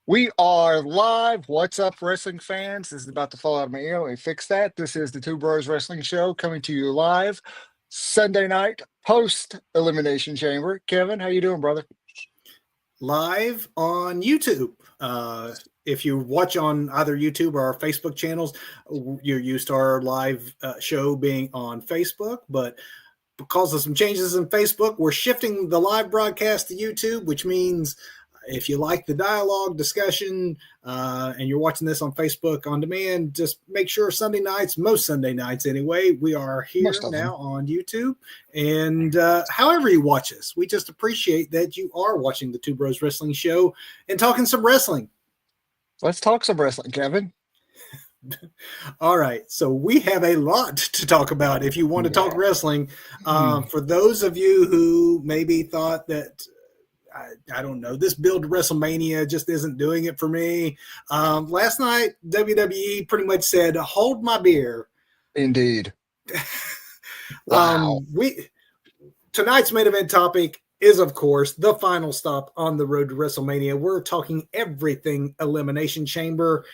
We are live. What's up, wrestling fans? This is about to fall out of my ear. Let me fix that. This is the Two Bros Wrestling Show coming to you live Sunday night post Elimination Chamber. Kevin, how you doing, brother? Live on YouTube. If you watch on either YouTube or our Facebook channels, you're used to our live show being on Facebook, but because of some changes in Facebook, we're shifting the live broadcast to YouTube, which means if you like the dialogue discussion and you're watching this on Facebook on demand, just make sure Sunday nights, most Sunday nights anyway, we are here now on YouTube. And however you watch us, we just appreciate that you are watching the Two Bros Wrestling Show and talking some wrestling. Let's talk some wrestling, Kevin. All right, so we have a lot to talk about if you want to talk wrestling. For those of you who maybe thought that, I don't know, this build to WrestleMania just isn't doing it for me. Last night, WWE pretty much said, hold my beer. Indeed. Wow. Tonight's main event topic is, of course, the final stop on the road to WrestleMania. We're talking everything Elimination Chamber.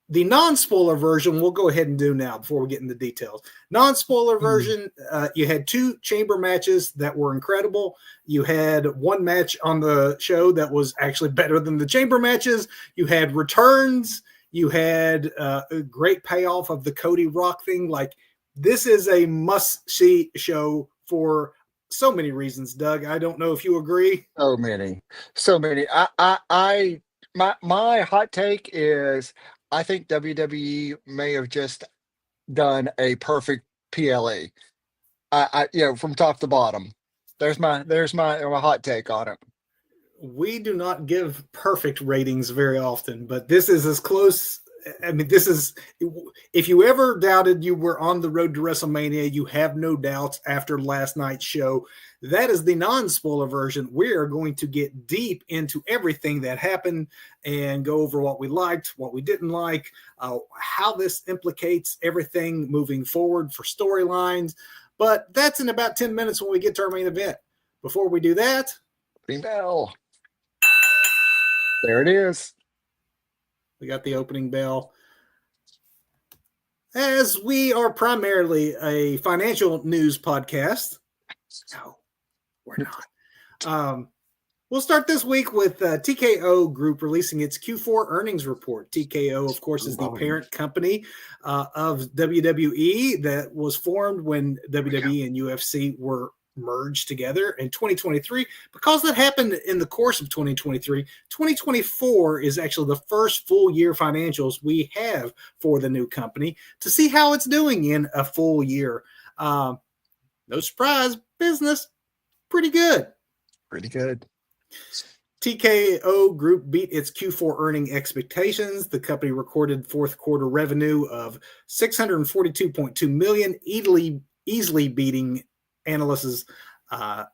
The non-spoiler version, we'll go ahead and do now before we get into details. Non-spoiler version, you had two chamber matches that were incredible. You had one match on the show that was actually better than the chamber matches. You had returns. You had a great payoff of the Cody Rock thing. Like, this is a must-see show for so many reasons, Doug. I don't know if you agree. So many. My hot take is, I think WWE may have just done a perfect PLE. From top to bottom. There's my hot take on it. We do not give perfect ratings very often, but this is as close. I mean, this is, if you ever doubted you were on the road to WrestleMania, you have no doubts after last night's show. That is the non-spoiler version. We are going to get deep into everything that happened and go over what we liked, what we didn't like, how this implicates everything moving forward for storylines. But that's in about 10 minutes when we get to our main event. Before we do that, opening bell. There it is. We got the opening bell. As we are primarily a financial news podcast, no, we're not. We'll start this week with TKO Group releasing its Q4 earnings report. TKO, of course, is the parent company of WWE that was formed when WWE and UFC were merged together in 2023. Because that happened in the course of 2023, 2024 is actually the first full year financials we have for the new company to see how it's doing in a full year. No surprise, business pretty good. Pretty good. TKO Group beat its Q4 earning expectations. The company recorded fourth quarter revenue of $642.2 million, easily beating analysts'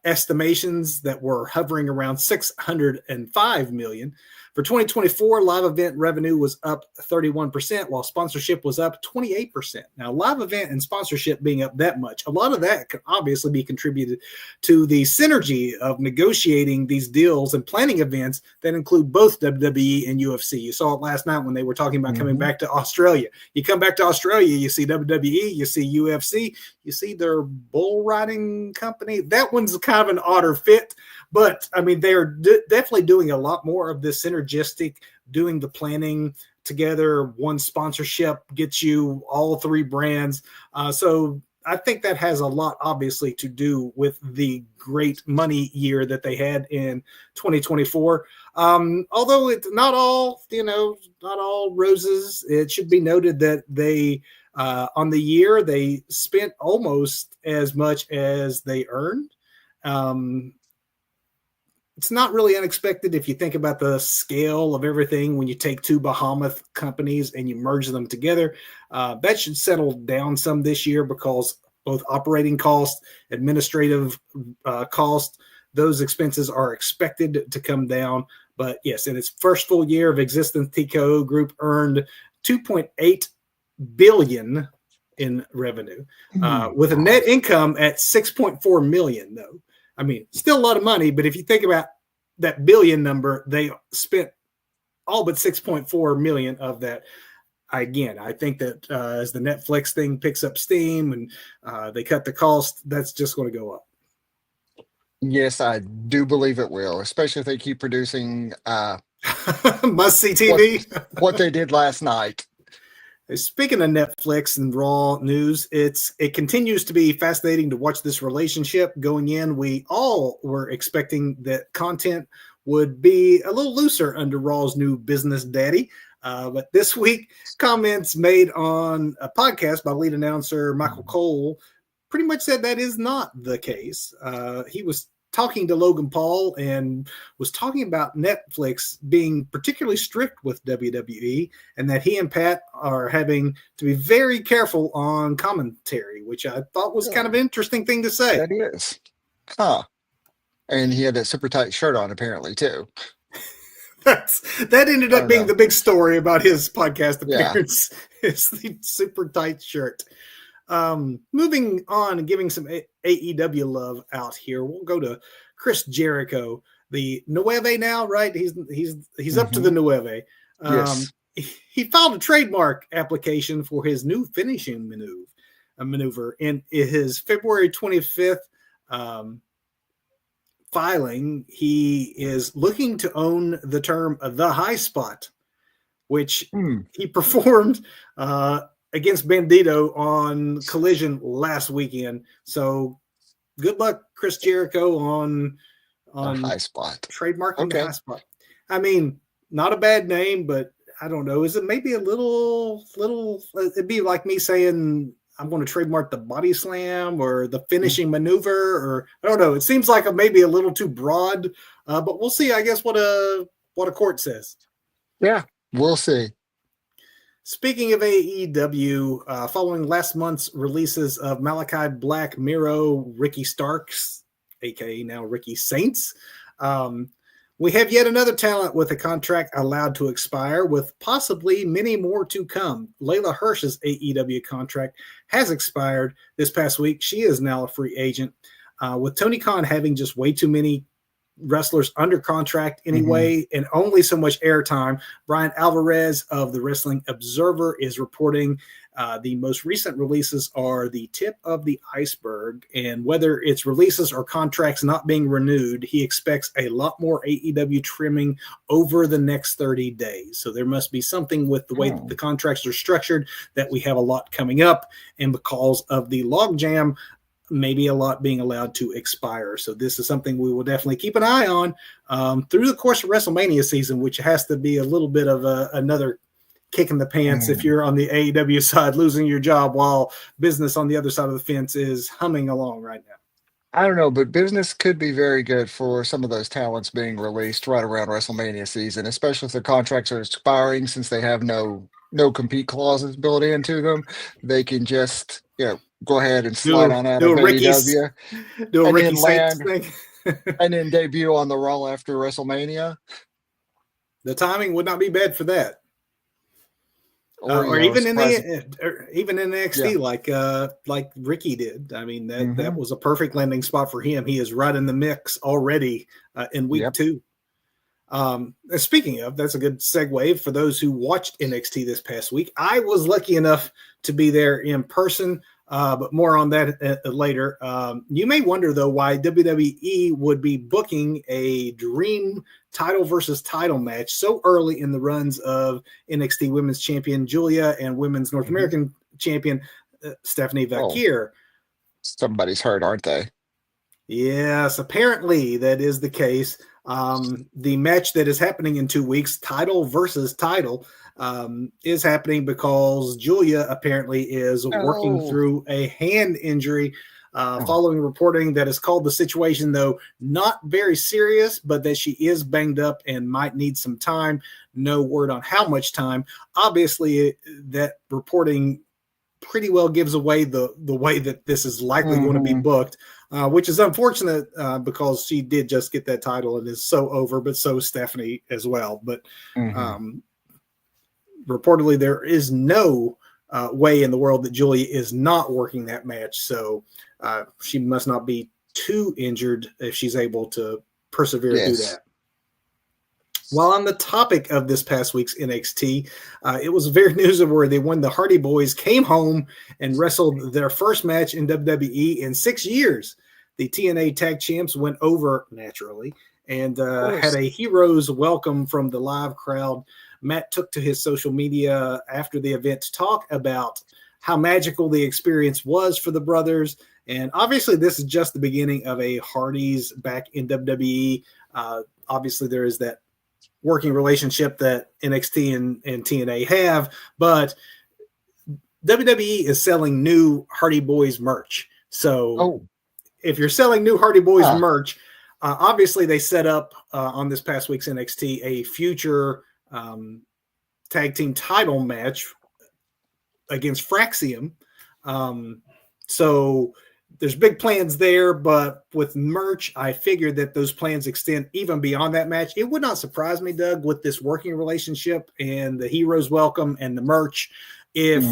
estimations that were hovering around $605 million. For 2024, live event revenue was up 31%, while sponsorship was up 28%. Now, live event and sponsorship being up that much, a lot of that can obviously be contributed to the synergy of negotiating these deals and planning events that include both WWE and UFC. You saw it last night when they were talking about coming back to Australia. You come back to Australia, you see WWE, you see UFC, you see their bull riding company. That one's kind of an odder fit. But, I mean, they're definitely doing a lot more of this synergistic, doing the planning together. One sponsorship gets you all three brands. So I think that has a lot, obviously, to do with the great money year that they had in 2024. Although it's not all, not all roses. It should be noted that they, on the year, they spent almost as much as they earned. It's not really unexpected if you think about the scale of everything when you take two behemoth companies and you merge them together. That should settle down some this year because both operating costs, administrative costs, those expenses are expected to come down. But yes, in its first full year of existence, TKO Group earned $2.8 billion in revenue, with a net income at $6.4 million, though. I mean, still a lot of money, but if you think about that billion number, they spent all but 6.4 million of that. Again, I think that as the Netflix thing picks up steam and they cut the cost, that's just going to go up. Yes, I do believe it will, especially if they keep producing Must-see what TV. what they did last night. Speaking of Netflix and Raw news, it continues to be fascinating to watch this relationship. Going in, we all were expecting that content would be a little looser under Raw's new business daddy. But this week, comments made on a podcast by lead announcer Michael Cole pretty much said that is not the case. He was talking to Logan Paul and was talking about Netflix being particularly strict with WWE and that he and Pat are having to be very careful on commentary, which I thought was kind of an interesting thing to say. That is. Huh. And he had that super tight shirt on, apparently, too. That ended up being the big story about his podcast appearance. Yeah. Is the super tight shirt. Moving on and giving some AEW love out here, we'll go to Chris Jericho, the Nueve now, right? He's up to the Nueve. Yes. He filed a trademark application for his new finishing maneuver in his February 25th filing. He is looking to own the term the high spot, which he performed against Bandito on Collision last weekend. So good luck, Chris Jericho, on high spot. Trademarking the high spot. I mean, not a bad name, but I don't know. Is it maybe a little, it'd be like me saying I'm going to trademark the body slam or the finishing maneuver, or I don't know. It seems like maybe a little too broad, but we'll see, I guess, what a court says. Yeah, we'll see. Speaking of AEW, following last month's releases of Malachi Black, Miro, Ricky Starks, aka now Ricky Saints, we have yet another talent with a contract allowed to expire, with possibly many more to come. Layla Hirsch's AEW contract has expired this past week. She is now a free agent. With Tony Khan having just way too many wrestlers under contract anyway, and only so much airtime, Brian Alvarez of the Wrestling Observer is reporting the most recent releases are the tip of the iceberg, and whether it's releases or contracts not being renewed, he expects a lot more AEW trimming over the next 30 days. So there must be something with the way that the contracts are structured that we have a lot coming up, and because of the logjam, maybe a lot being allowed to expire. So this is something we will definitely keep an eye on through the course of WrestleMania season, which has to be a little bit of another kick in the pants if you're on the AEW side, losing your job while business on the other side of the fence is humming along right now. I don't know, but business could be very good for some of those talents being released right around WrestleMania season, especially if their contracts are expiring, since they have no compete clauses built into them. They can just, go ahead and slide on out of AEW, do a and Ricky then land, thing. and then debut on the Raw after WrestleMania. The timing would not be bad for that. Or even in NXT, like Ricky did. I mean, that was a perfect landing spot for him. He is right in the mix already in week 2. Speaking of, that's a good segue for those who watched NXT this past week. I was lucky enough to be there in person, but more on that later. You may wonder, though, why WWE would be booking a dream title versus title match so early in the runs of NXT Women's Champion Julia and Women's North American Champion Stephanie Vakir. Somebody's hurt, aren't they? Yes, apparently that is the case. The match that is happening in 2 weeks, title versus title, is happening because Julia apparently is working through a hand injury following reporting that is called the situation, though not very serious, but that she is banged up and might need some time. No word on how much time. Obviously, that reporting pretty well gives away the way that this is likely going to be booked, which is unfortunate because she did just get that title and is so over, but so is Stephanie as well. But reportedly, there is no way in the world that Julia is not working that match. So she must not be too injured if she's able to persevere through that. While on the topic of this past week's NXT, it was very newsworthy when the Hardy Boys came home and wrestled their first match in WWE in 6 years. The TNA Tag Champs went over naturally and had a hero's welcome from the live crowd. Matt took to his social media after the event to talk about how magical the experience was for the brothers. And obviously, this is just the beginning of a Hardys back in WWE. Obviously, there is that working relationship that NXT and TNA have, but WWE is selling new Hardy Boys merch. So if you're selling new Hardy Boys merch, obviously they set up on this past week's NXT a future tag team title match against Fraxium. So there's big plans there, but with merch, I figured that those plans extend even beyond that match. It would not surprise me, Doug, with this working relationship and the heroes welcome and the merch, if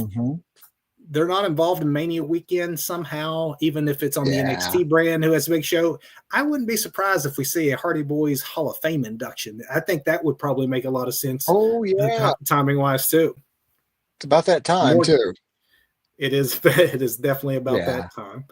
they're not involved in Mania weekend somehow, even if it's on the NXT brand who has a big show. I wouldn't be surprised if we see a Hardy Boys Hall of Fame induction. I think that would probably make a lot of sense. Timing wise too. It's about that time too. It is. It is definitely about that time.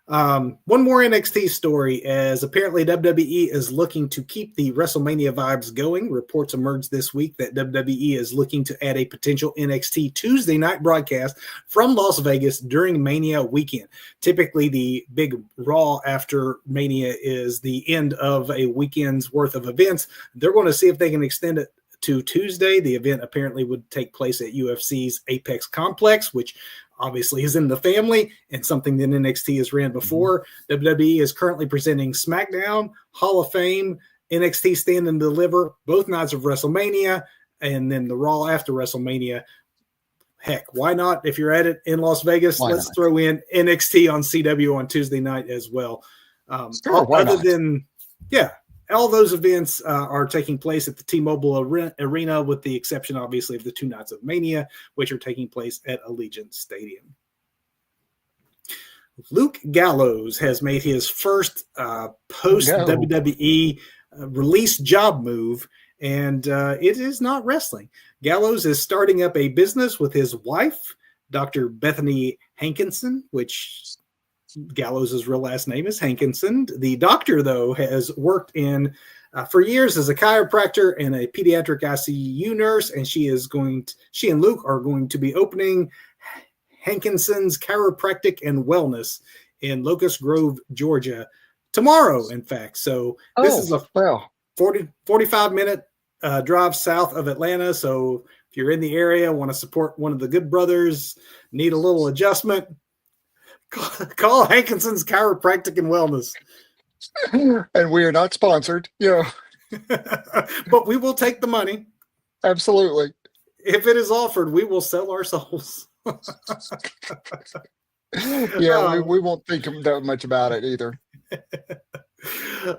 One more NXT story, as apparently WWE is looking to keep the WrestleMania vibes going. Reports emerged this week that WWE is looking to add a potential NXT Tuesday night broadcast from Las Vegas during Mania weekend. Typically, the big Raw after Mania is the end of a weekend's worth of events. They're going to see if they can extend it to Tuesday. The event apparently would take place at UFC's Apex Complex, which obviously is in the family and something that NXT has ran before. WWE is currently presenting SmackDown, Hall of Fame, NXT Stand and Deliver, both nights of WrestleMania, and then the Raw after WrestleMania. Heck, why not? If you're at it in Las Vegas, let's throw in NXT on CW on Tuesday night as well. All those events are taking place at the T-Mobile Arena, with the exception, obviously, of the 2 nights of Mania, which are taking place at Allegiant Stadium. Luke Gallows has made his first post-WWE release job move, and it is not wrestling. Gallows is starting up a business with his wife, Dr. Bethany Hankinson, which Gallows' real last name is Hankinson. The doctor, though, has worked for years as a chiropractor and a pediatric ICU nurse, and she and Luke are going to be opening Hankinson's Chiropractic and Wellness in Locust Grove, Georgia, tomorrow, in fact. So this is a 45-minute drive south of Atlanta. So if you're in the area, want to support one of the good brothers, need a little adjustment, call Hankinson's Chiropractic and Wellness. And we are not sponsored, but we will take the money. Absolutely. If it is offered, we will sell our souls. We won't think that much about it either.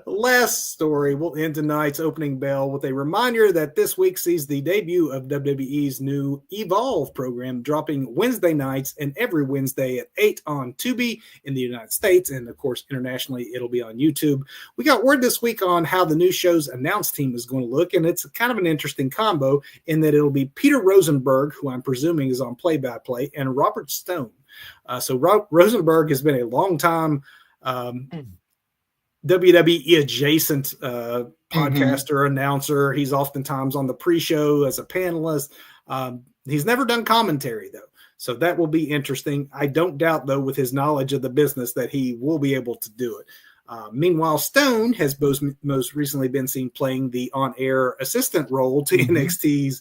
Last story, we'll end tonight's opening bell with a reminder that this week sees the debut of WWE's new Evolve program, dropping Wednesday nights and every Wednesday at 8 on Tubi in the United States, and of course internationally it'll be on YouTube. We got word this week on how the new show's announce team is going to look, and it's kind of an interesting combo in that it'll be Peter Rosenberg, who I'm presuming is on play-by-play, and Robert Stone. So Rosenberg has been a long time WWE adjacent podcaster, announcer. He's oftentimes on the pre-show as a panelist. He's never done commentary, though. So that will be interesting. I don't doubt, though, with his knowledge of the business, that he will be able to do it. Meanwhile, Stone has most recently been seen playing the on-air assistant role to NXT's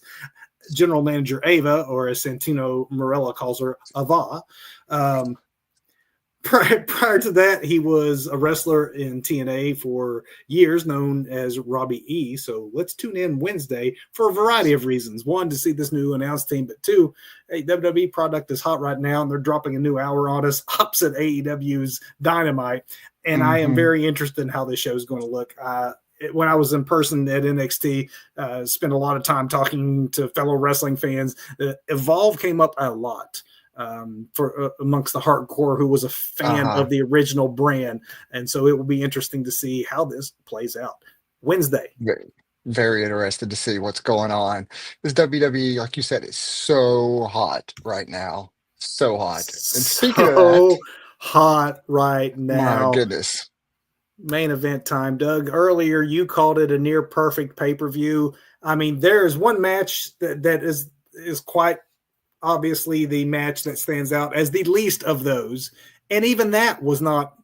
general manager, Ava, or as Santino Marella calls her, Ava. Prior to that, he was a wrestler in TNA for years, known as Robbie E. So let's tune in Wednesday for a variety of reasons. One, to see this new announce team, but two, WWE product is hot right now, and they're dropping a new hour on us opposite AEW's Dynamite. And I am very interested in how this show is going to look. When I was in person at NXT, spent a lot of time talking to fellow wrestling fans. Evolve came up a lot. For amongst the hardcore who was a fan of the original brand. And so it will be interesting to see how this plays out. Wednesday. very interested to see what's going on. This WWE, like you said, is so hot right now. So hot. And speaking of that, So hot right my now. goodness. Main event time. Doug, earlier you called it a near perfect pay-per-view. I mean, there is one match that is quite obviously the match that stands out as the least of those. And even that was not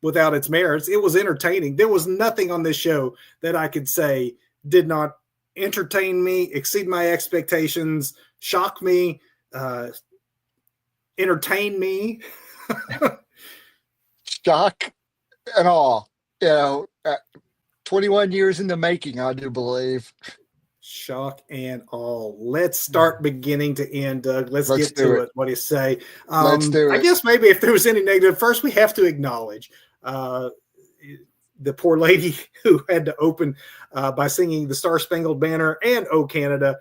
without its merits. It was entertaining. There was nothing on this show that I could say did not entertain me, exceed my expectations, shock me, entertain me. Shock and awe. 21 years in the making, I do believe. Shock and all. Let's start beginning to end, Doug. Let's get do to it. it. What do you say? Let's do I it. guess maybe if there was any negative, first we have to acknowledge the poor lady who had to open by singing the Star Spangled Banner and "Oh Canada"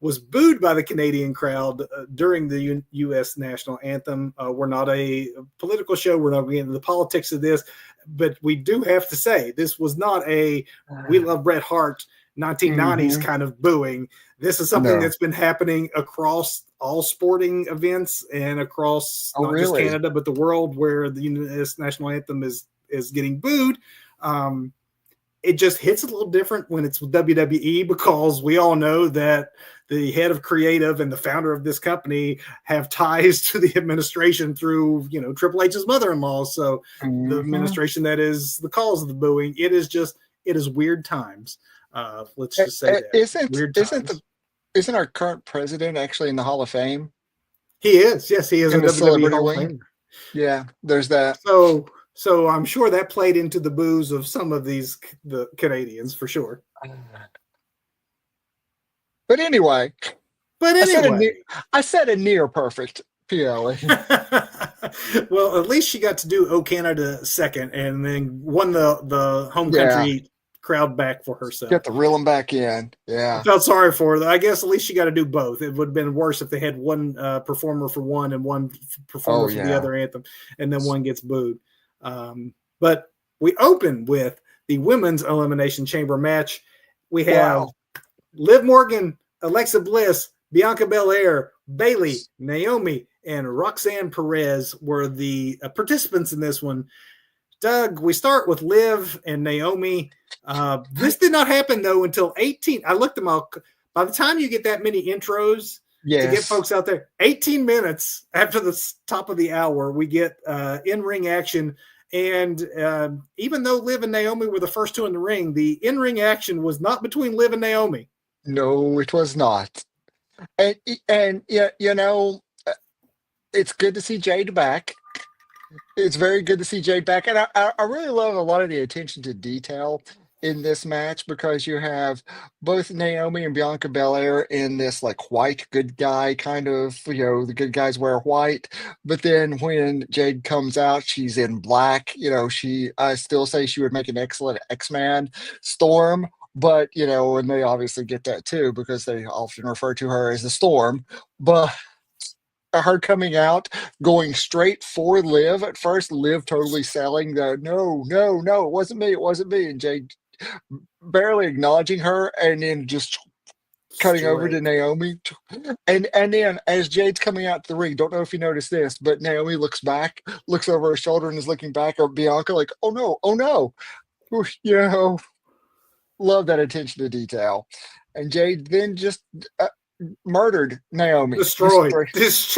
was booed by the Canadian crowd during the U.S. national anthem. We're not a political show. We're not getting into the politics of this, but we do have to say this was not a "We Love Bret Hart" 1990s kind of booing. This is something that's been happening across all sporting events and across not just Canada, but the world, where the U.S. national anthem is getting booed. It just hits a little different when it's with WWE, because we all know that the head of creative and the founder of this company have ties to the administration through, Triple H's mother-in-law. So the administration that is the cause of the booing, it is weird times. Let's just say that. Isn't our current president actually in the Hall of Fame? He is. Yes, he is in a the WWE Hall of Famer. Yeah, there's that. So I'm sure that played into the boos of some of the Canadians for sure. But anyway, I said a near perfect PLE. Well, at least she got to do "Oh Canada" second, and then won the home country crowd back for herself. Get to reel them back in. Yeah, I felt sorry for her. I guess at least she got to do both. It would have been worse if they had one performer for one and one performer for the other anthem, and then one gets booed. But we open with the women's Elimination Chamber match. We have Liv Morgan, Alexa Bliss, Bianca Belair, Bayley, Naomi, and Roxanne Perez were the participants in this one. Doug, we start with Liv and Naomi. This did not happen, though, until 18. I looked them up. By the time you get that many intros to get folks out there, 18 minutes after the top of the hour, we get in-ring action. And even though Liv and Naomi were the first two in the ring, the in-ring action was not between Liv and Naomi. No, it was not. And it's good to see Jade back. It's very good to see Jade back. And I really love a lot of the attention to detail in this match, because you have both Naomi and Bianca Belair in this like white good guy kind of, the good guys wear white. But then when Jade comes out, she's in black. I still say she would make an excellent X-Man Storm. But, and they obviously get that too, because they often refer to her as the Storm. But her coming out, going straight for Liv at first, Liv totally selling the no, it wasn't me, and Jade barely acknowledging her, and then just cutting over to Naomi. And then as Jade's coming out to the ring, don't know if you noticed this, but Naomi looks over her shoulder and is looking back at Bianca like, oh no. Love that attention to detail. And Jade then just murdered Naomi. Destroyed. Yes.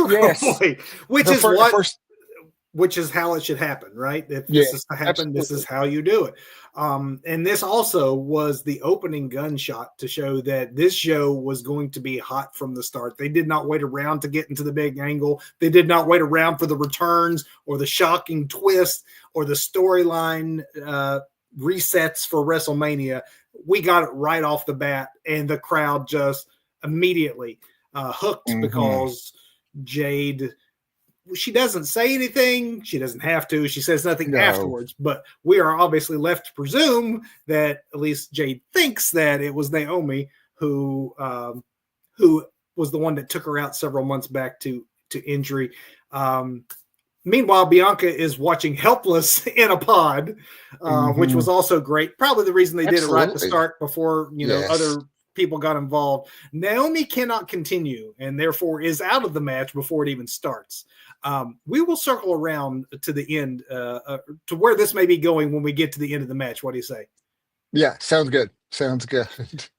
Which is how it should happen, right? If this is to happen, absolutely. This is how you do it. And this also was the opening gunshot to show that this show was going to be hot from the start. They did not wait around to get into the big angle. They did not wait around for the returns or the shocking twist or the storyline resets for WrestleMania. We got it right off the bat, and the crowd just immediately hooked, because Jade, she doesn't say anything. She doesn't have to. She says nothing afterwards, but we are obviously left to presume that at least Jade thinks that it was Naomi who was the one that took her out several months back to injury. Meanwhile, Bianca is watching helpless in a pod, which was also great. Probably the reason they did it right at the start before, other people got involved. Naomi cannot continue and therefore is out of the match before it even starts. We will circle around to the end, to where this may be going when we get to the end of the match. What do you say? Yeah, sounds good. Sounds good.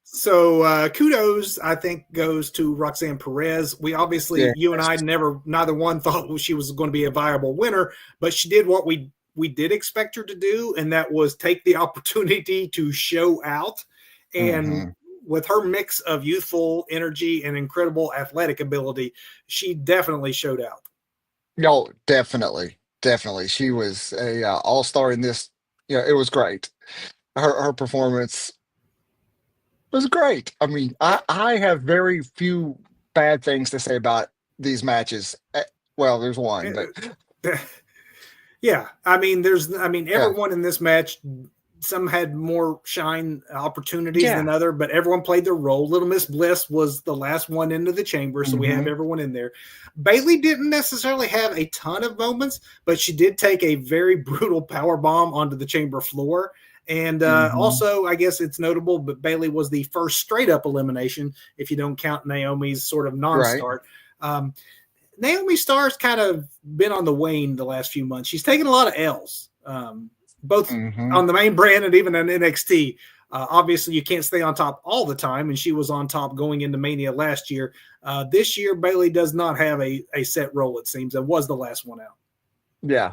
So kudos, I think, goes to Roxanne Perez. We obviously, you and I neither one thought she was going to be a viable winner, but she did what we did expect her to do, and that was take the opportunity to show out. And with her mix of youthful energy and incredible athletic ability, she definitely showed out. No, definitely. Definitely. She was a all-star in this. It was great. Her performance was great. I mean, I have very few bad things to say about these matches. Well, there's one, but yeah, I mean, everyone in this match, some had more shine opportunities than other, but everyone played their role. Little Miss Bliss was the last one into the chamber, so we have everyone in there. Bayley didn't necessarily have a ton of moments, but she did take a very brutal power bomb onto the chamber floor. And also, I guess it's notable, but Bayley was the first straight-up elimination, if you don't count Naomi's sort of non-start. Right. Naomi Starr's kind of been on the wane the last few months. She's taken a lot of L's, both on the main brand and even in NXT. Obviously, you can't stay on top all the time, and she was on top going into Mania last year. This year, Bayley does not have a set role, it seems, and was the last one out. Yeah.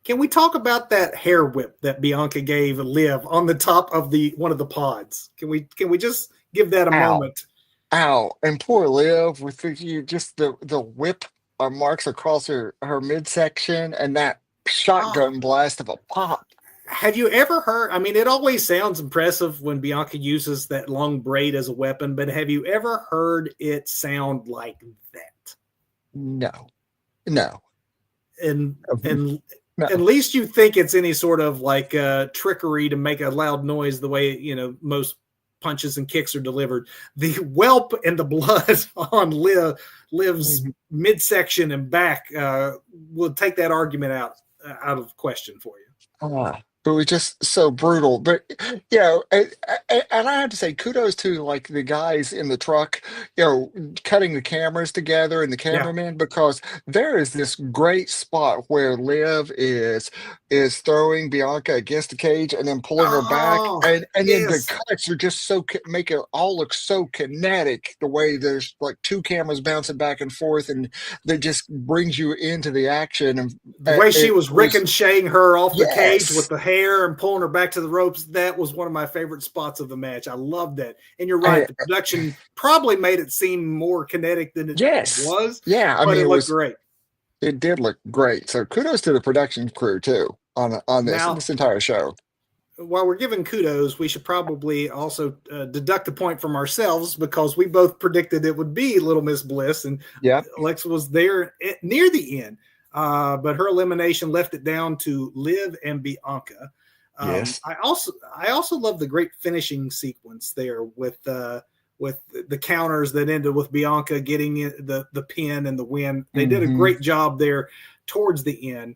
Can we talk about that hair whip that Bianca gave Liv on the top of one of the pods? Can we just give that a moment? Ow! And poor Liv with the whip marks across her midsection and that shotgun blast of a pop. Have you ever heard? I mean, it always sounds impressive when Bianca uses that long braid as a weapon, but have you ever heard it sound like that? No. And no. At least you think it's any sort of like trickery to make a loud noise the way, most punches and kicks are delivered. The whelp and the blood on Liv's midsection and back will take that argument out of question for you. It was just so brutal. But and I have to say kudos to like the guys in the truck, cutting the cameras together and the cameraman, because there is this great spot where Liv is throwing Bianca against the cage and then pulling her back, and then the cuts are just make it all look so kinetic. The way there's like two cameras bouncing back and forth, and that just brings you into the action. And the way she was ricocheting her off the cage with the hair and pulling her back to the ropes, that was one of my favorite spots of the match. I loved that. And you're right, the production probably made it seem more kinetic than it was. Yeah, but it looked great. It did look great. So kudos to the production crew too on this entire show. While we're giving kudos, we should probably also deduct a point from ourselves, because we both predicted it would be Little Miss Bliss, and Alexa was there near the end. But her elimination left it down to Liv and Bianca. Yes. I also love the great finishing sequence there with the counters that ended with Bianca getting the pin and the win. They did a great job there towards the end.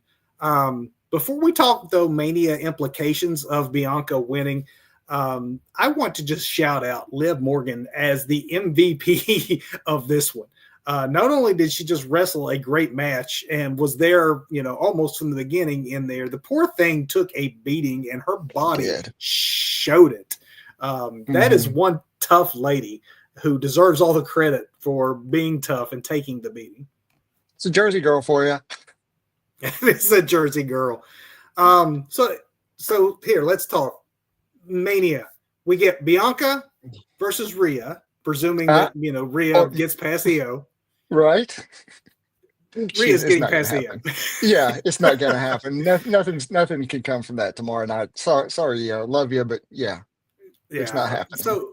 Before we talk, though, Mania implications of Bianca winning, I want to just shout out Liv Morgan as the MVP of this one. Not only did she just wrestle a great match and was there, almost from the beginning in there, the poor thing took a beating and her body showed it. That is one tough lady who deserves all the credit for being tough and taking the beating. It's a Jersey girl for you. It's a Jersey girl. So here, let's talk Mania. We get Bianca versus Rhea, presuming that Rhea gets past Io. Right. Rhea's getting past Io. Yeah, it's not gonna happen. Nothing can come from that tomorrow night. Sorry, Io. Love you, but it's not happening. So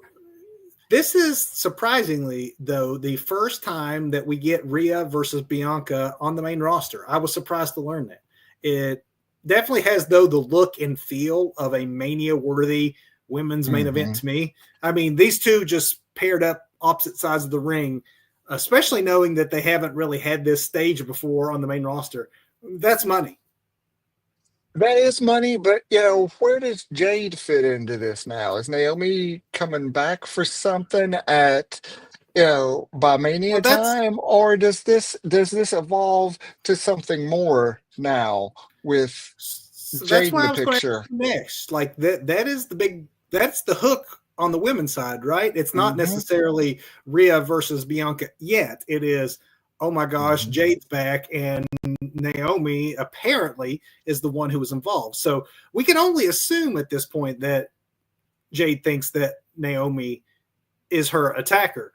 this is surprisingly, though, the first time that we get Rhea versus Bianca on the main roster. I was surprised to learn that. It definitely has, though, the look and feel of a Mania-worthy women's main event to me. I mean, these two just paired up opposite sides of the ring especially knowing that they haven't really had this stage before on the main roster. That's money. That is money, but where does Jade fit into this now? Is Naomi coming back for something at by Well, Mania that's time, or does this evolve to something more now with so that's Jade in why the I was going to picture? next. Like that is that's the hook on the women's side, right? It's not Hmm. necessarily Rhea versus Bianca yet. It is, oh my gosh, Hmm. Jade's back, and Naomi apparently is the one who was involved. So we can only assume at this point that Jade thinks that Naomi is her attacker.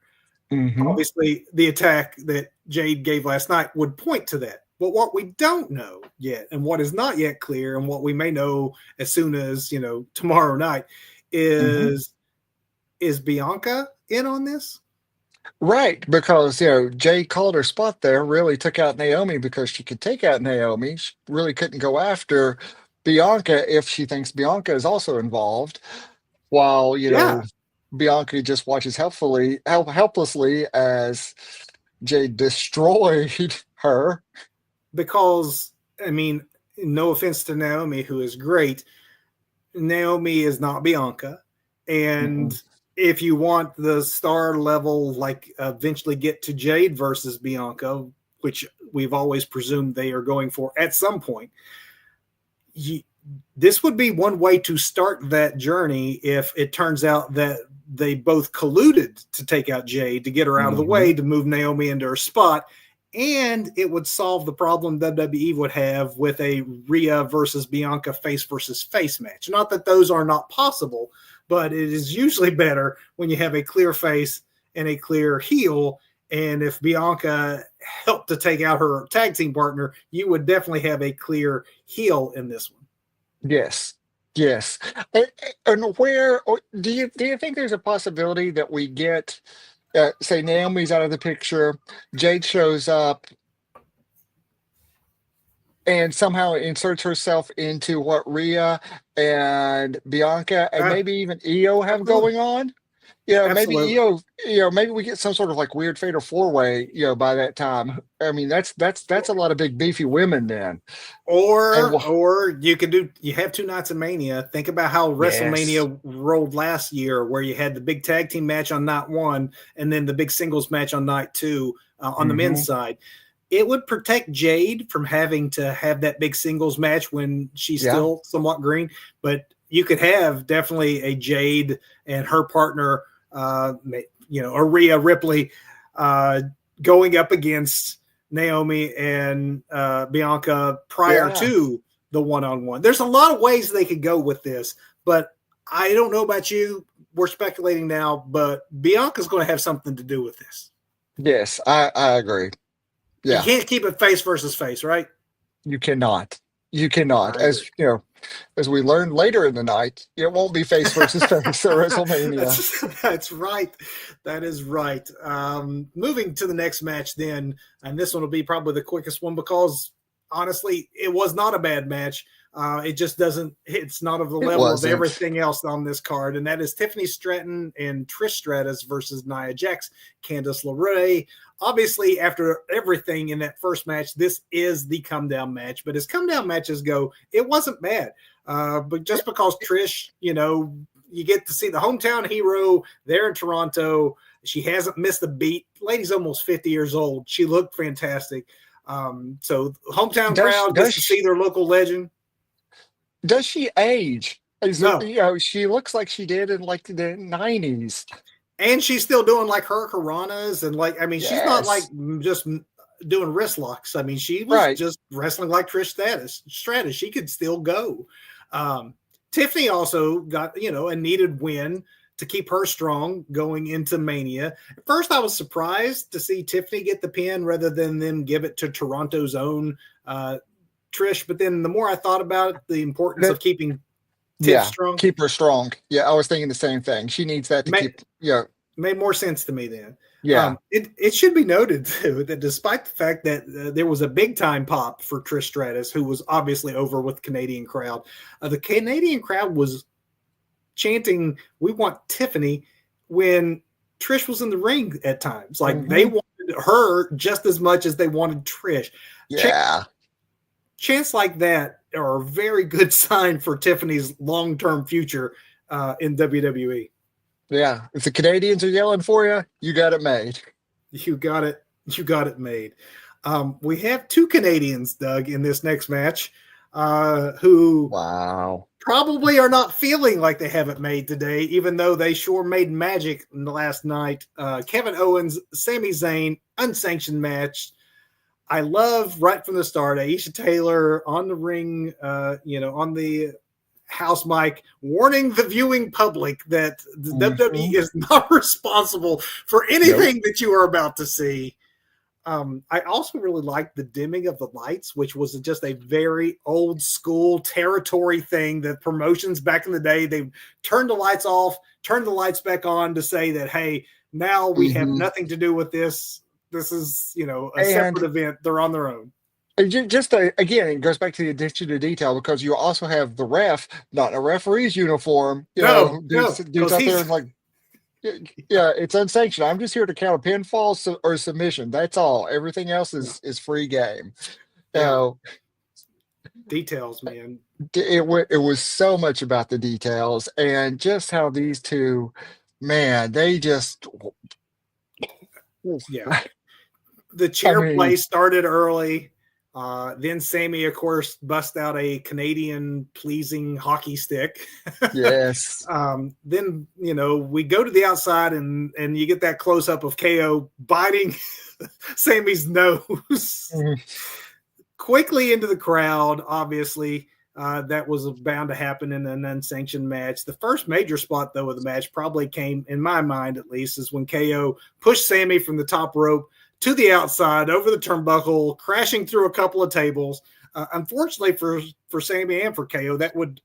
Hmm. Obviously, the attack that Jade gave last night would point to that. But what we don't know yet, and what is not yet clear, and what we may know as soon as tomorrow night, Hmm. is Bianca in on this? Right, because Jade called her spot there, really took out Naomi because she could take out Naomi. She really couldn't go after Bianca if she thinks Bianca is also involved. While Yeah, Bianca just watches helplessly as Jade destroyed her. because I mean, no offense to Naomi, who is great, Naomi is not Bianca, Mm-mm. and if you want the star level, like eventually get to Jade versus Bianca, which we've always presumed they are going for at some point, you, this would be one way to start that journey if it turns out that they both colluded to take out Jade to get her out of the Hmm. way to move Naomi into her spot. And it would solve the problem WWE would have with a Rhea versus Bianca face versus face match. Not that those are not possible, but it is usually better when you have a clear face and a clear heel. And if Bianca helped to take out her tag team partner, you would definitely have a clear heel in this one. Yes, yes. And, and where do you think there's a possibility that we get, say, Naomi's out of the picture, Jade shows up and somehow inserts herself into what Rhea and Bianca and Uh, maybe even Io have absolutely. going on? Maybe Absolutely. maybe we get some sort of like weird fatal four-way, by that time. I mean, that's a lot of big beefy women then. And Or you have 2 nights of Mania. Think about how yes. WrestleMania rolled last year, where you had the big tag team match on night one, and then the big singles match on night two on the men's Hmm. side. It would protect Jade from having to have that big singles match when she's Yeah. still somewhat green, but you could have definitely a Jade and her partner, or Rhea Ripley, uh, going up against Naomi and Bianca prior Yeah. to the one-on-one. There's a lot of ways they could go with this, but I don't know about you. We're speculating now, but Bianca's going to have something to do with this. Yes, I agree. You Yeah. can't keep it face versus face, right? You cannot. You cannot. I agree. As we learned later in the night, it won't be face versus face at WrestleMania. That's right. That is right. Moving to the next match, then, and this one will be probably the quickest one because honestly, it was not a bad match. It just doesn't. It's not of the It level of wasn't. everything else on this card, and that is Tiffany Stratton and Trish Stratus versus Nia Jax, Candice LeRae. Obviously, after everything in that first match, this is the come down match. But as come down matches go, it wasn't bad. But just because Trish, you get to see the hometown hero there in Toronto. She hasn't missed a beat. Lady's almost 50 years old. She looked fantastic. So hometown Does crowd gets does to see she, their local legend. does she age? No, She looks like she did in like the 90s. and she's still doing like her Karanas and like she's not like Yes. just doing wrist locks. She was Right. just wrestling like Trish Stratus. She could still go. Um, Tiffany also got a needed win to keep her strong going into Mania. At first, I was surprised to see Tiffany get the pin rather than them give it to Toronto's own Trish. But then the more I thought about it, the importance That of keeping Tiff yeah, strong keep her strong. Yeah, I was thinking the same thing. She needs that to made, keep, made more sense to me then. yeah. It should be noted too that despite the fact that there was a big time pop for Trish Stratus, who was obviously over with the Canadian crowd, the Canadian crowd was chanting, "We want Tiffany," when Trish was in the ring at times. Like they Hmm. wanted her just as much as they wanted Trish. Yeah. Chants like that are a very good sign for Tiffany's long-term future in WWE. Yeah. If the Canadians are yelling for you, you got it made. You got it. You got it made. We have two Canadians, Doug, in this next match who Wow. probably are not feeling like they have it made today, even though they sure made magic in the last night. Kevin Owens, Sami Zayn, unsanctioned match. I love right from the start, Aisha Taylor on the ring, on the house mic, warning the viewing public that the WWE is not responsible for anything that you are about to see. I also really liked the dimming of the lights, which was just a very old school territory thing that promotions back in the day, they turned the lights off, turned the lights back on to say that, hey, now we have nothing to do with this. This is, a separate event. They're on their own. Again, it goes back to the attention to detail because you also have the ref, not in a referee's uniform, dudes out there and like, yeah, it's unsanctioned. I'm just here to count a pinfall or submission. That's all. Everything else is free game. So details, man. It was so much about the details and just how these two, man, they just The chair play started early. Then Sami, of course, bust out a Canadian pleasing hockey stick. Yes. Then, we go to the outside and you get that close up of KO biting Sami's nose quickly into the crowd. Obviously, that was bound to happen in an unsanctioned match. The first major spot, though, of the match probably came, in my mind at least, is when KO pushed Sami from the top rope to the outside, over the turnbuckle, crashing through a couple of tables. Unfortunately for Sami and for KO, that would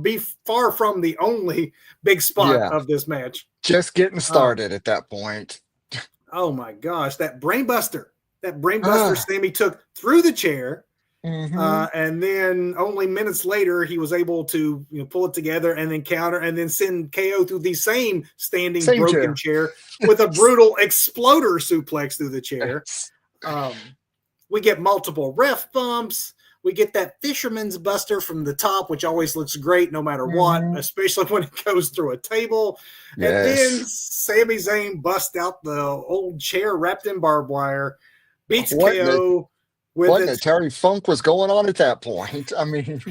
be far from the only big spot of this match. Just getting started at that point. Oh my gosh, that brainbuster Sami took through the chair. And then only minutes later, he was able to pull it together and then counter and then send KO through the same broken chair with a brutal exploder suplex through the chair. We get multiple ref bumps. We get that fisherman's buster from the top, which always looks great no matter what, especially when it goes through a table. Yes. And then Sami Zayn busts out the old chair wrapped in barbed wire, beats KO. Terry Funk was going on at that point. I mean,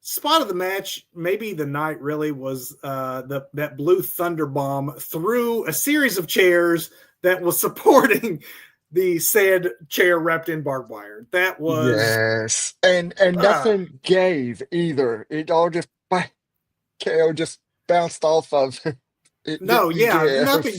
spot of the match, maybe the night really was that blue thunder bomb through a series of chairs that was supporting the said chair wrapped in barbed wire. That was and nothing gave either. It all just KO just bounced off of. Nothing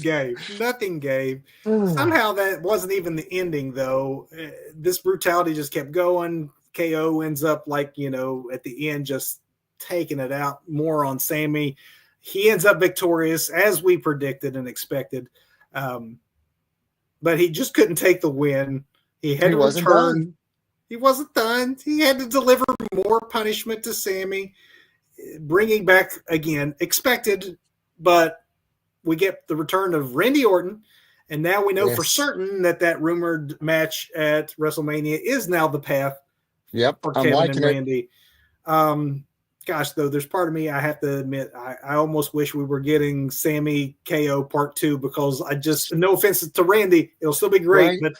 gave. Somehow that wasn't even the ending, though. This brutality just kept going. KO ends up at the end, just taking it out more on Sami. He ends up victorious, as we predicted and expected. But he just couldn't take the win. He had to return. He wasn't done. He had to deliver more punishment to Sami, bringing back, again, expected, but we get the return of Randy Orton, and now we know for certain that rumored match at WrestleMania is now the path for Kevin and Randy. Gosh, though, there's part of me, I have to admit, I almost wish we were getting Sami KO Part 2 because no offense to Randy, it'll still be great, but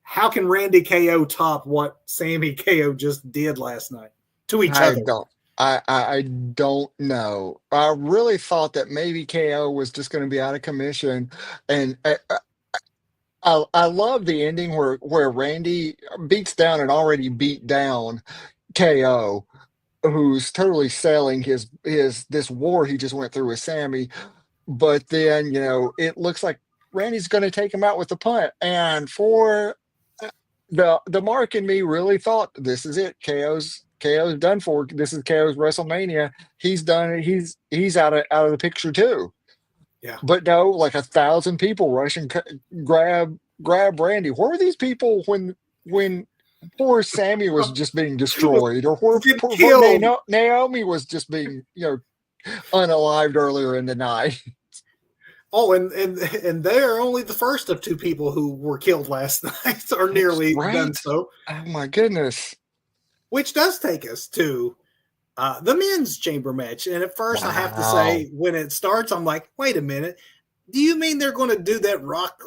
how can Randy KO top what Sami KO just did last night to each other? I don't know. I really thought that maybe KO was just going to be out of commission, and I love the ending where Randy beats down an already beat down KO, who's totally selling this war he just went through with Sami, but then it looks like Randy's going to take him out with the punt, and for the mark in me really thought this is it. KO's done for. This is KO's WrestleMania. He's done. He's out of the picture too. Yeah. But no, like 1,000 people rush and grab Randy. Where were these people when poor Sami was just being destroyed, or poor Naomi was just being unalived earlier in the night? Oh, and they are only the first of two people who were killed last night, or nearly done Right? so. Oh my goodness. Which does take us to the men's chamber match. And at first, I have to Wow. say, when it starts, I'm like, wait a minute. Do you mean they're going to do that Rock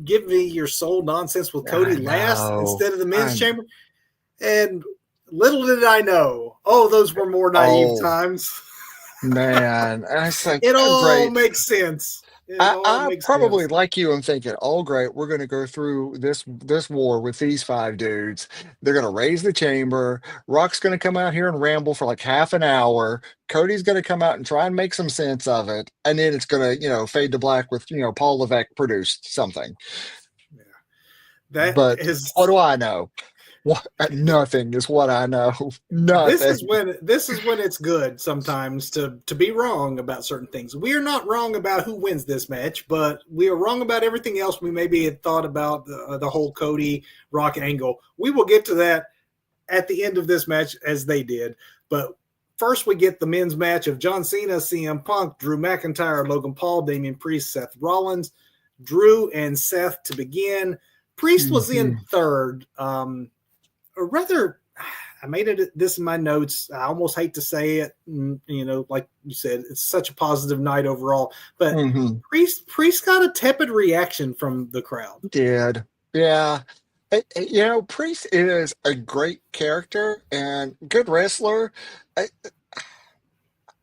give me your soul nonsense with Cody I last know. instead of the men's I know. chamber? And little did I know, oh, those were more naive Oh times. man. I was like, It oh all great. makes sense. It all I makes probably sense. like you. I'm thinking, oh great, we're gonna go through this war with these five dudes. They're gonna raise the chamber. Rock's gonna come out here and ramble for like half an hour. Cody's gonna come out and try and make some sense of it, and then it's gonna, fade to black with Paul Levesque produced something. Yeah. That But what is do I know? What nothing is what I know. this Nothing. is when it's good sometimes to be wrong about certain things. We are not wrong about who wins this match, but we are wrong about everything else we maybe had thought about the whole Cody Rock angle. We will get to that at the end of this match as they did. But first we get the men's match of John Cena, CM Punk, Drew McIntyre, Logan Paul, Damian Priest, Seth Rollins. Drew and Seth to begin. Priest was in Mhm. third. Or rather, I made this in my notes. I almost hate to say it, like you said, it's such a positive night overall. But Mhm. Priest got a tepid reaction from the crowd. Did. Yeah. Priest is a great character and good wrestler. I,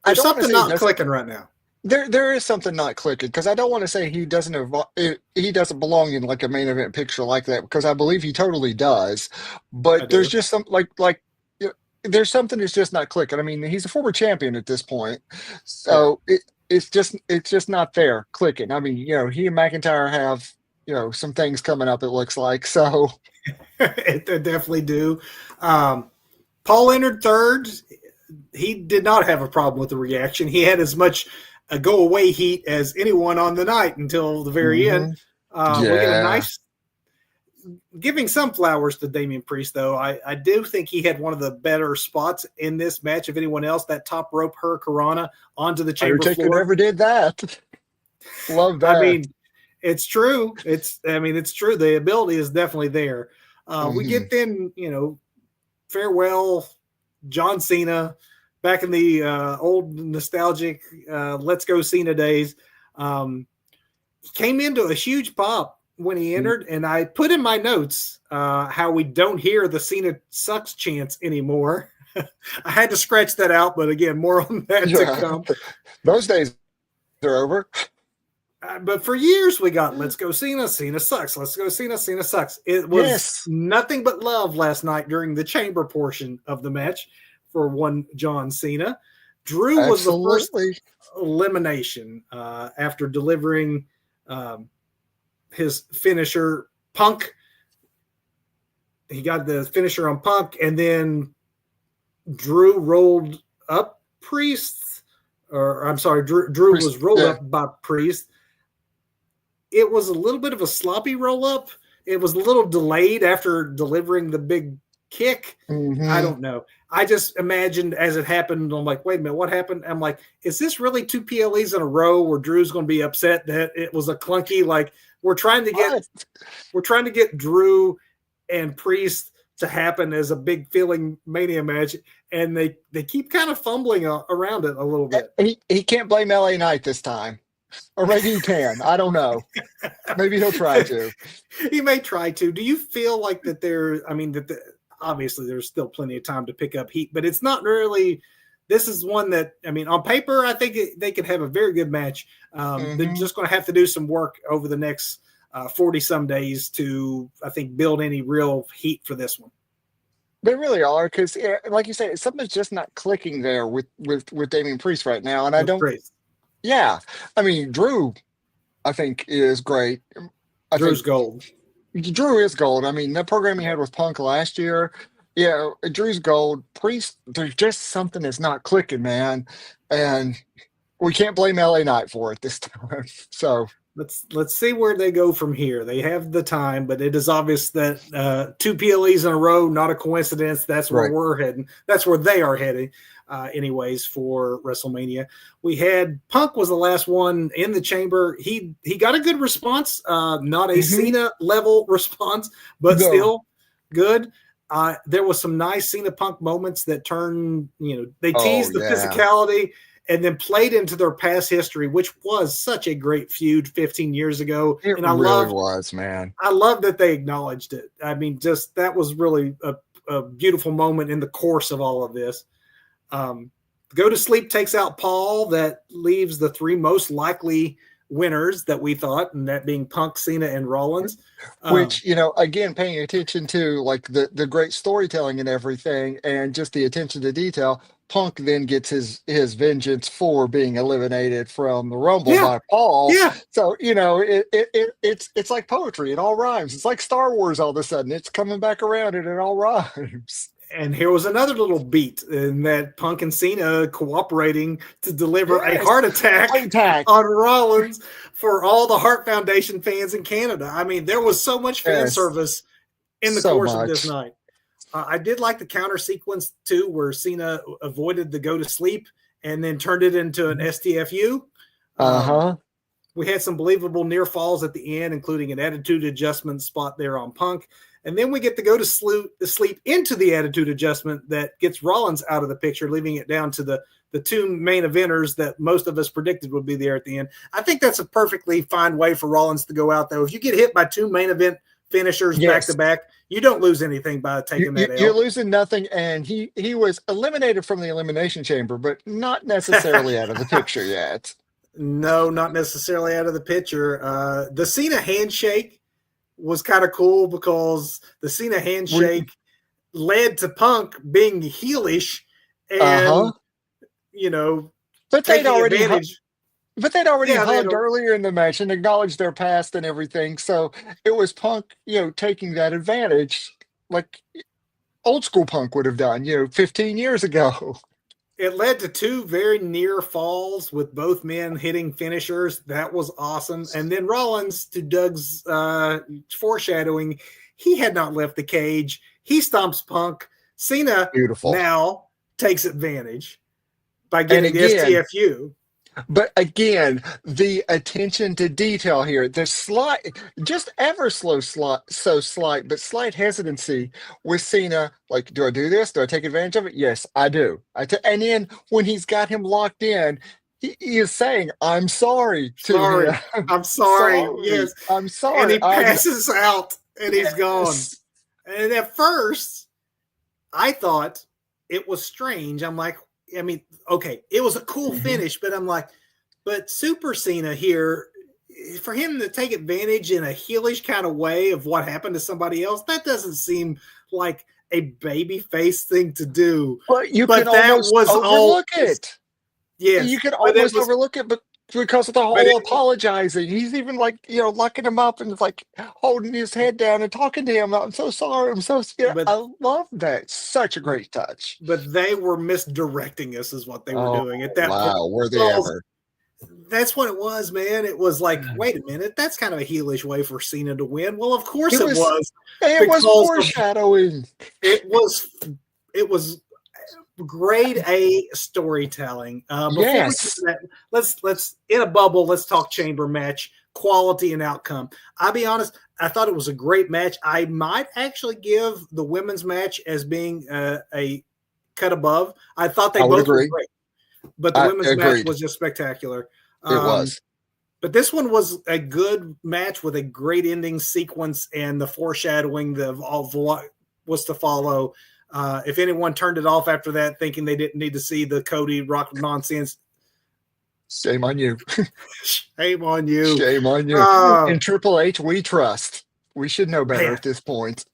I There's don't want to something say he not doesn't. clicking right now. There is something not clicking because I don't want to say he doesn't belong in like a main event picture like that because I believe he totally does. I But there's do. just some there's something that's just not clicking. I mean, he's a former champion at this point, Yeah. so it's just not there clicking. I mean, he and McIntyre have some things coming up. It looks like so. They definitely do. Paul entered third. He did not have a problem with the reaction. He had as much a go away heat as anyone on the night until the very end. Hmm. We get a Yeah, nice, giving some flowers to Damian Priest, though. I do think he had one of the better spots in this match of anyone else. That top rope Hurricanrana onto the chamber Undertaker floor. never did that. Love I that. mean, it's true. It's true. The ability is definitely there. We Hmm. get then, farewell John Cena back in the old nostalgic Let's Go Cena days. He came into a huge pop when he entered, and I put in my notes how we don't hear the Cena sucks chants anymore. I had to scratch that out, but again, more on that to Yeah, come. those days are over. But for years we got "Let's Go Cena, Cena sucks." Let's go Cena, Cena sucks. It was Yes, nothing but love last night during the chamber portion of the match for one John Cena. Drew was the first absolutely. elimination after delivering um, his finisher. Punk, he got the finisher on Punk, and then Drew rolled up Priest, or I'm sorry, Drew was rolled Yeah. up by Priest. It was a little bit of a sloppy roll up. It was a little delayed after delivering the big kick. I Hmm. don't know. I just imagined as it happened, I'm like, wait a minute, what happened? I'm like, is this really two PLEs in a row where Drew's going to be upset that it was a clunky? Like we're trying to get What? Drew and Priest to happen as a big feeling Mania match, and they keep kind of fumbling around it a little bit. He can't blame LA Knight this time. Or maybe he can. I don't know. Maybe he'll try to. He may try to. Do you feel like that there? I mean, obviously there's still plenty of time to pick up heat, but it's not really. This is one that I mean, on paper, I think they could have a very good match. They're Hmm. just going to have to do some work over the next 40 some days to, I think, build any real heat for this one. They really are because, like you said, something's just not clicking there with Damian Priest right now. And I With don't. Priest, Yeah, I mean Drew, I think is great. I Drew's think gold. Drew is gold. I mean, that program he had with Punk last year, yeah, Drew's gold. Priest, there's just something that's not clicking, man, and we can't blame LA Knight for it this time. So Let's see where they go from here. They have the time, but it is obvious that two PLEs in a row, not a coincidence. That's where right. we're heading. That's where they are heading. anyways, for WrestleMania. We had Punk was the last one in the chamber. He got a good response, not a Cena level response, but still good. There was some nice Cena Punk moments that turned, they teased the physicality and then played into their past history, which was such a great feud 15 years ago. It and I really was, man. I love that they acknowledged it. I mean, just that was really a beautiful moment in the course of all of this. Go to Sleep takes out Paul. That leaves the three most likely winners that we thought, and that being Punk, Cena, and Rollins. Which, again, paying attention to like the great storytelling and everything, and just the attention to detail. Punk then gets his vengeance for being eliminated from the Rumble by Paul. Yeah. So it's like poetry. It all rhymes. It's like Star Wars. All of a sudden, it's coming back around and it all rhymes. And here was another little beat in that Punk and Cena cooperating to deliver a heart attack on Rollins for all the Heart Foundation fans in Canada. I mean, there was so much fan service in the course of this night. I did like the counter sequence too, where Cena avoided the go to sleep and then turned it into an STFU. We had some believable near falls at the end, including an attitude adjustment spot there on Punk. And then we get to go to sleep into the attitude adjustment that gets Rollins out of the picture, leaving it down to the two main eventers that most of us predicted would be there at the end. I think that's a perfectly fine way for Rollins to go out, though. If you get hit by two main event finishers back to back, you don't lose anything by taking that L. You're losing nothing, and he was eliminated from the Elimination Chamber, but not necessarily out of the picture yet. No, not necessarily out of the picture. The Cena handshake was kind of cool because the Cena handshake led to Punk being heelish and, but they'd already hugged earlier in the match and acknowledged their past and everything. So it was Punk, taking that advantage like old school Punk would have done, 15 years ago. It led to two very near falls with both men hitting finishers. That was awesome. And then Rollins, to Doug's foreshadowing, he had not left the cage. He stomps Punk. Cena now takes advantage by getting the STFU. But again, the attention to detail here, the slight, just ever so slight, but slight hesitancy with Cena. Like, do I do this? Do I take advantage of it? Yes, I do. And then when he's got him locked in, he is saying, "I'm sorry to him. I'm sorry. Yes, I'm sorry." And he passes out, and he's gone. And at first, I thought it was strange. I'm like, okay, it was a cool finish, but I'm like, but Super Cena here, for him to take advantage in a heelish kind of way of what happened to somebody else, that doesn't seem like a baby face thing to do. But can almost overlook it. Yes. You can almost overlook it, but because of the whole apologizing. He's even locking him up and like holding his head down and talking to him. I'm so sorry. I'm so scared. I love that. Such a great touch. But they were misdirecting us is what they were doing at that point. Wow, were they ever? That's what it was, man. It was like, wait a minute, that's kind of a heelish way for Cena to win. Well, of course it was. It was foreshadowing. It was grade A storytelling. Yes. Let's in a bubble. Let's talk chamber match quality and outcome. I'll be honest. I thought it was a great match. I might actually give the women's match as being a cut above. I thought they both were great, but the women's match was just spectacular. It was. But this one was a good match with a great ending sequence and the foreshadowing of what was to follow. If anyone turned it off after that, thinking they didn't need to see the Cody Rock nonsense, shame on you. Shame on you. Shame on you. In Triple H, we trust. We should know better at this point.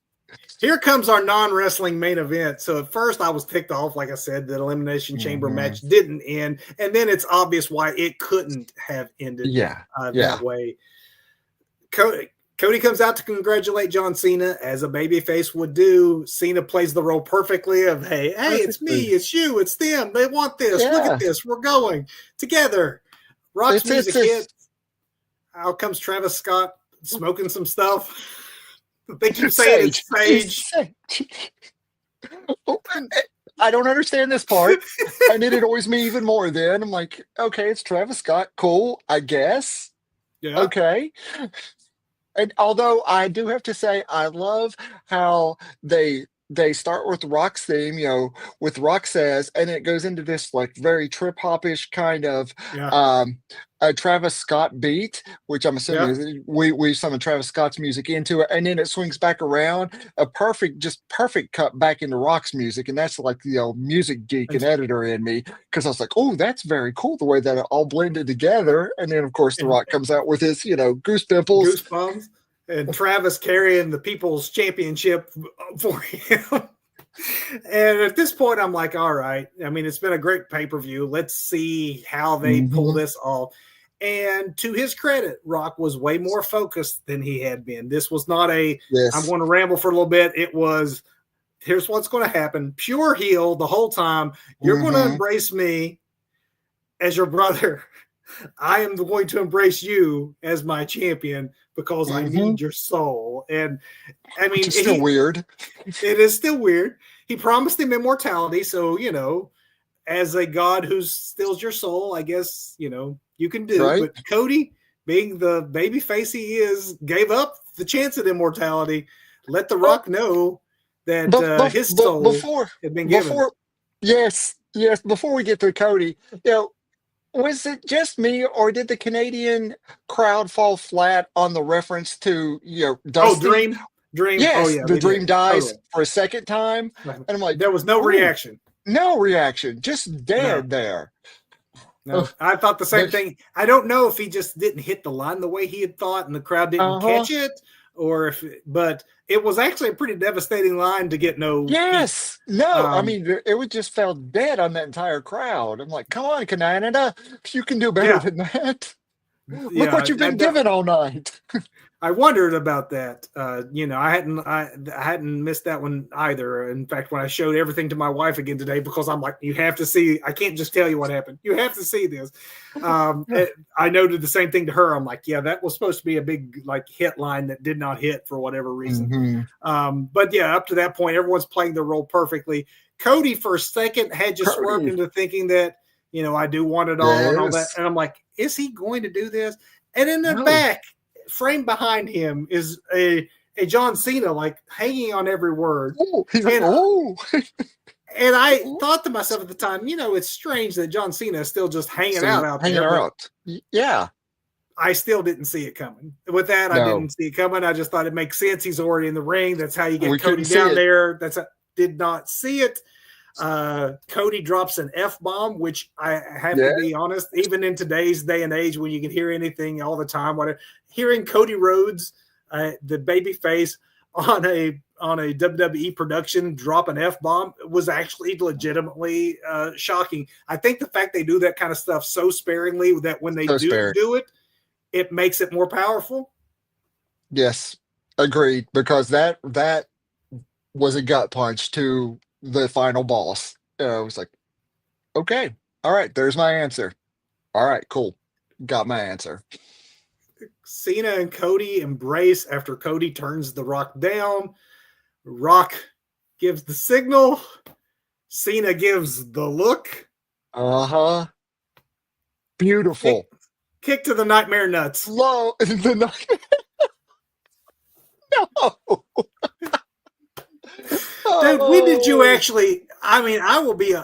Here comes our non-wrestling main event. So at first I was ticked off, like I said, that Elimination Chamber match didn't end. And then it's obvious why it couldn't have ended that way. Cody comes out to congratulate John Cena, as a babyface would do. Cena plays the role perfectly of, hey, it's me, it's you, it's them. They want this. Look at this. We're going together. Rock's music hits. Out comes Travis Scott smoking some stuff. They keep saying it's Sage. I don't understand this part. And it annoys me even more then. I'm like, okay, it's Travis Scott. Cool, I guess. Yeah. Okay. And although I do have to say, I love how they start with Rock's theme, with Rock Says, and it goes into this like very trip hopish kind of Yeah. um a Travis Scott beat, which I'm assuming Yeah. is we summon Travis Scott's music into it, and then it swings back around, just perfect cut back into Rock's music, and that's like music geek and And, editor in me, because I was like, oh, that's very cool the way that it all blended together, and then of course The and Rock comes out with his goose pimples. Goosebumps and Travis carrying the People's Championship for him. And at this point, I'm like, all right. I mean, it's been a great pay-per-view. Let's see how they pull Mhm. this off. And to his credit, Rock was way more focused than he had been. This was not I'm Yes. going to ramble for a little bit. It was, here's what's going to happen. Pure heel the whole time. You're going to Mhm. embrace me as your brother. I am going to embrace you as my champion because I Mhm. need your soul. And I Which mean, is still weird. it is still weird. He promised him immortality. So, as a god who steals your soul, I guess, you can do. Right? But Cody, being the baby face he is, gave up the chance at immortality, let The Well, Rock know that but, but, his but soul had been given. yes, before we get to Cody, was it just me, or did the Canadian crowd fall flat on the reference to, Oh, Dusty? Dream. Oh, Yes, yeah, the they did. dream dies Totally. for a second time. And I'm like, There was no oh, reaction. no reaction, just No. dead there. No, I thought the same thing. I don't know if he just didn't hit the line the way he had thought and the crowd didn't Uh-huh. catch it, but it was actually a pretty devastating line to get no heat. Yes. No, I Um, mean, it would just fell dead on that entire crowd. I'm like, come on, Canada, you can do better yeah, than that. Look what yeah. you've been given all night. I wondered about that. I hadn't missed that one either. In fact, when I showed everything to my wife again today, because I'm like, you have to see. I can't just tell you what happened. You have to see this. I noted the same thing to her. I'm like, yeah, that was supposed to be a big like hit line that did not hit for whatever reason. But yeah, up to that point, everyone's playing their role perfectly. Cody, for a second, had just swerved Cody. into thinking that I do want it all and all that, Yes. and I'm like, is he going to do this? And in the No. back, frame behind him is a John Cena like hanging on every word. Oh, he's like, And oh. and I thought to myself at the time, it's strange that John Cena is still just hanging See, out hanging there, but out. Yeah. I still didn't see it coming. With that, I No, didn't see it coming. I just thought it makes sense. He's already in the ring. That's how you we get couldn't Cody see down it. there. Did not see it. Cody drops an F-bomb, which I have Yeah. to be honest, even in today's day and age when you can hear anything all the time, whatever, hearing Cody Rhodes, the baby face on a WWE production drop an F-bomb was actually legitimately shocking. I think the fact they do that kind of stuff so sparingly that when they So do sparing. do it, it makes it more powerful. Yes. Agreed. Because that was a gut punch to the final boss. It was like, okay, all right, there's my answer. All right, cool. Got my answer. Cena and Cody embrace after Cody turns The Rock down. Rock gives the signal. Cena gives the look. Uh-huh. Beautiful. Kick to the nightmare nuts. Low the night. No. Dude, when did you Oh, actually? I mean, I'll be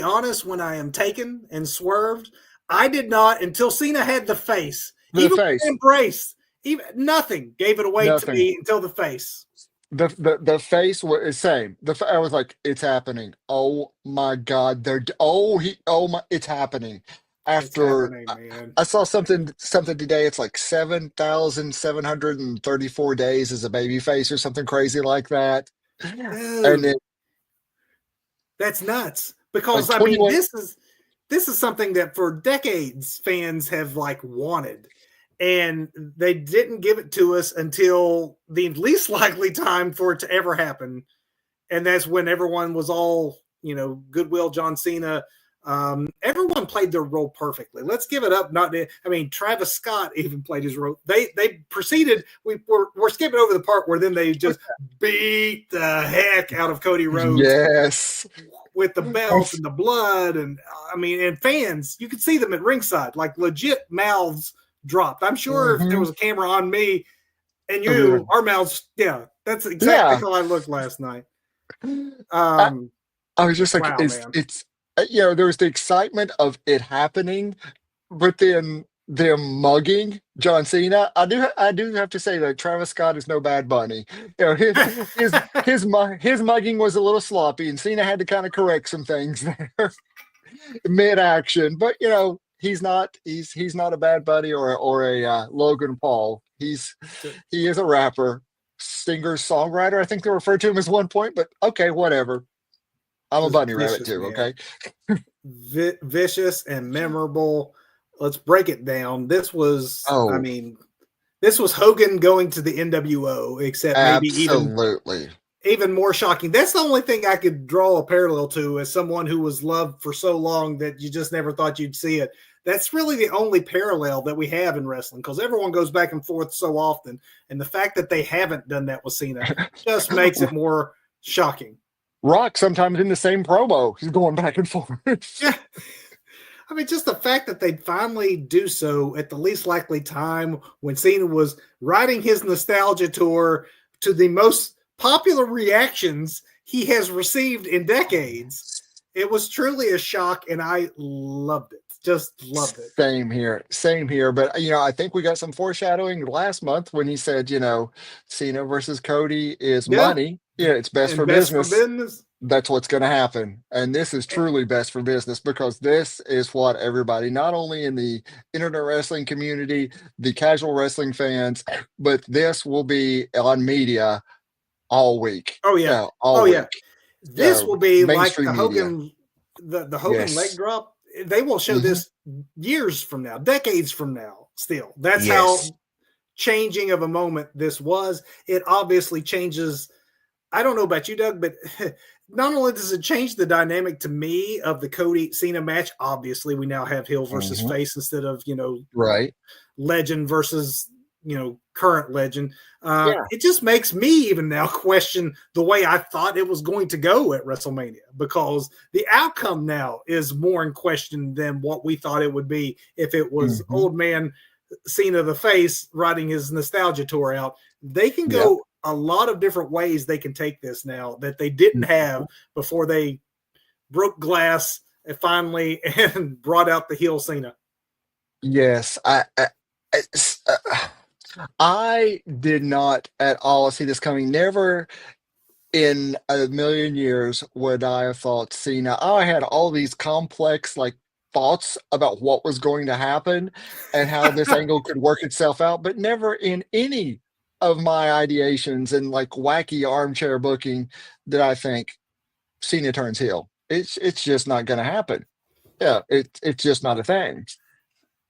honest. When I am taken and swerved, I did not until Cena had the face. the Even face. embrace, even nothing gave it away to Nothing. me until the face. The face was same. I was like, it's happening. Oh my God. It's happening. It's After happening, man. I saw something today. It's like 7,734 days as a baby face or something crazy like that. And Dude, then that's nuts. like Because I mean, 21. this is something that for decades fans have like wanted, and they didn't give it to us until the least likely time for it to ever happen, and that's when everyone was all goodwill John Cena. Everyone played their role perfectly. Let's give it up. Travis Scott even played his role. They proceeded. We're skipping over the part where then they just beat the heck out of Cody Rhodes, Yes. with the belt and the blood, and I mean, and fans, you could see them at ringside, like legit mouths dropped. I'm sure if there was a camera on me and you, our mouths, yeah, that's exactly how I looked last night. I was just like, Wow, man. it's there was the excitement of it happening, but then them mugging John Cena. I do have to say that Travis Scott is no Bad Bunny. His mugging was a little sloppy, and Cena had to kind of correct some things there mid action. But he's not a Bad Bunny or a Logan Paul. He is a rapper, singer, songwriter. I think they referred to him as one point, but okay, whatever. I'm a bunny rabbit too. Man. Okay, vicious and memorable. Let's break it down. This was, I mean, this was Hogan going to the NWO, except maybe even more shocking. That's the only thing I could draw a parallel to as someone who was loved for so long that you just never thought you'd see it. That's really the only parallel that we have in wrestling, because everyone goes back and forth so often. And the fact that they haven't done that with Cena just makes it more shocking. Rock sometimes in the same promo, he's going back and forth. Yeah. I mean, just the fact that they'd finally do so at the least likely time when Cena was riding his nostalgia tour to the most popular reactions he has received in decades. It was truly a shock, and I loved it. Just loved it. Same here. But I think we got some foreshadowing last month when he said, Cena versus Cody is money. Yeah, it's best for business. That's what's going to happen. And this is truly best for business, because this is what everybody, not only in the internet wrestling community, the casual wrestling fans, but this will be on media all week. Oh yeah. All week. This will be like the Hogan, the Hogan leg drop. They will show this years from now, decades from now. Still, that's how changing of a moment this was. It obviously changes. I don't know about you, Doug, but not only does it change the dynamic to me of the Cody Cena match. Obviously, we now have heel versus face instead of legend versus current legend. It just makes me even now question the way I thought it was going to go at WrestleMania, because the outcome now is more in question than what we thought it would be if it was old man Cena the face riding his nostalgia tour out. They can go a lot of different ways they can take this now that they didn't have before they broke glass and finally and brought out the heel Cena. Yes, I did not at all see this coming. Never in a million years would I have thought Cena. I had all these complex thoughts about what was going to happen and how this angle could work itself out, but never in any of my ideations and wacky armchair booking did I think Cena turns heel. It's just not going to happen. Yeah, it's just not a thing.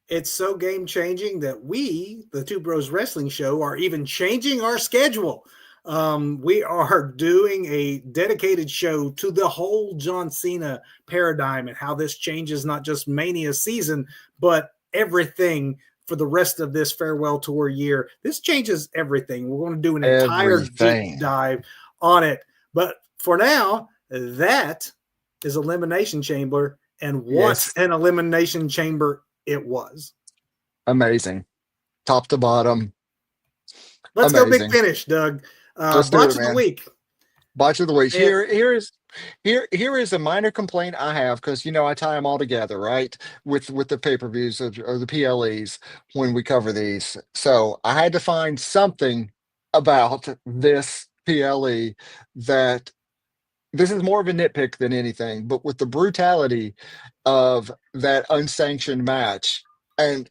It's so game changing that we, the Two Bros Wrestling Show, are even changing our schedule. We are doing a dedicated show to the whole John Cena paradigm and how this changes not just Mania season, but everything for the rest of this farewell tour year. This changes everything. We're going to do an entire deep dive on it. But for now, that is Elimination Chamber, and what an Elimination Chamber it was. Amazing. Top to bottom. Let's go big finish, Doug. Botch of the week. Botch of the week. Here is a minor complaint I have, because I tie them all together, right? With the pay-per-views or the PLEs when we cover these. So I had to find something about this PLE that this is more of a nitpick than anything, but with the brutality of that unsanctioned match and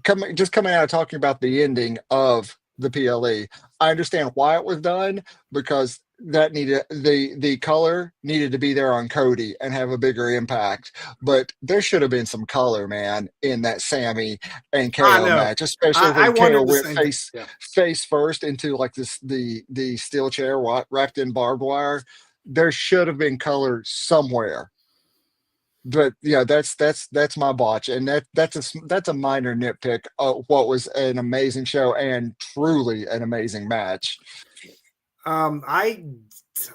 coming out talking about the ending of the PLE, I understand why it was done, because that needed the color needed to be there on Cody and have a bigger impact. But there should have been some color, man, in that Sammy and KO match, especially when KO went face first into the steel chair wrapped in barbed wire. There should have been color somewhere. But that's my botch, and that's a minor nitpick of what was an amazing show and truly an amazing match. I